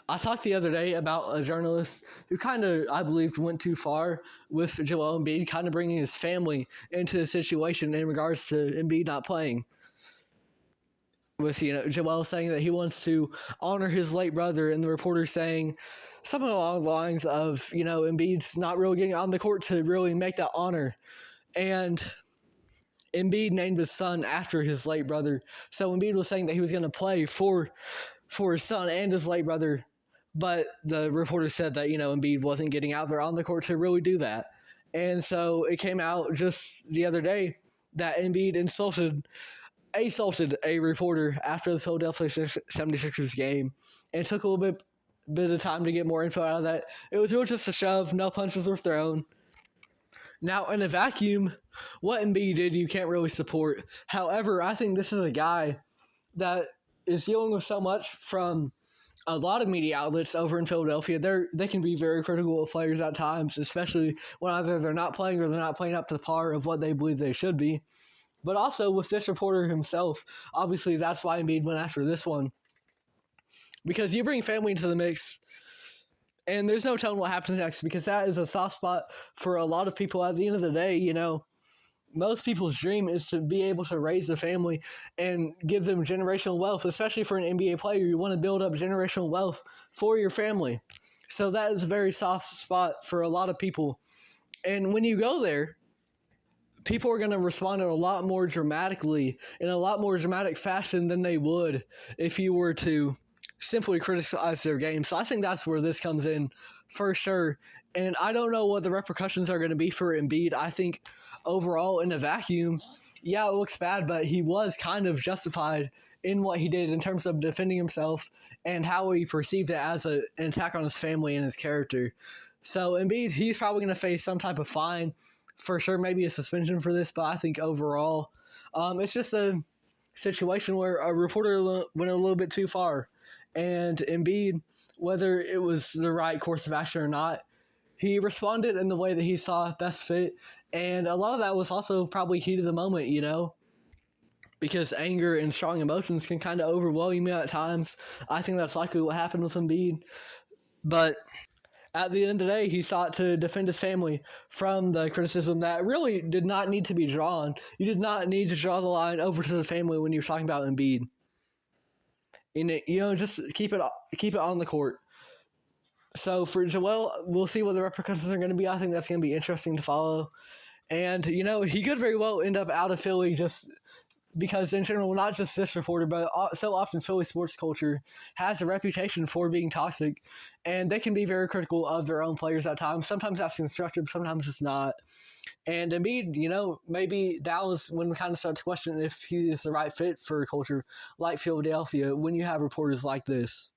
I talked the other day about a journalist who kind of, I believe, went too far with Joel Embiid, kind of bringing his family into the situation in regards to Embiid not playing. With Joel saying that he wants to honor his late brother, and the reporter saying something along the lines of Embiid's not really getting on the court to really make that honor, and Embiid named his son after his late brother. So Embiid was saying that he was going to play for his son and his late brother, but the reporter said that Embiid wasn't getting out there on the court to really do that, and so it came out just the other day that Embiid insulted a reporter after the Philadelphia 76ers game, and it took a little bit of time to get more info out of that. It was really just a shove. No punches were thrown. Now, in a vacuum, what Embiid did, you can't really support. However, I think this is a guy that is dealing with so much from a lot of media outlets over in Philadelphia. They can be very critical of players at times, especially when either they're not playing or they're not playing up to the par of what they believe they should be. But also with this reporter himself, obviously that's why Embiid went after this one. Because you bring family into the mix, and there's no telling what happens next, because that is a soft spot for a lot of people. At the end of the day, most people's dream is to be able to raise a family and give them generational wealth, especially for an NBA player. You want to build up generational wealth for your family. So that is a very soft spot for a lot of people. And when you go there, people are going to respond a lot more dramatically, in a lot more dramatic fashion than they would if you were to simply criticize their game. So I think that's where this comes in for sure. And I don't know what the repercussions are going to be for Embiid. I think overall in a vacuum, yeah, it looks bad, but he was kind of justified in what he did in terms of defending himself and how he perceived it as an attack on his family and his character. So Embiid, he's probably going to face some type of fine. For sure, maybe a suspension for this, but I think overall, it's just a situation where a reporter went a little bit too far. And Embiid, whether it was the right course of action or not, he responded in the way that he saw best fit. And a lot of that was also probably heat of the moment, because anger and strong emotions can kind of overwhelm you at times. I think that's likely what happened with Embiid. But at the end of the day, he sought to defend his family from the criticism that really did not need to be drawn. You did not need to draw the line over to the family when you're talking about Embiid. Just keep it on the court. So for Joel, we'll see what the repercussions are going to be. I think that's going to be interesting to follow. And, he could very well end up out of Philly just because in general, not just this reporter, but so often Philly sports culture has a reputation for being toxic, and they can be very critical of their own players at times. Sometimes that's constructive, sometimes it's not. And Embiid, maybe that was when we kind of start to question if he is the right fit for a culture like Philadelphia when you have reporters like this.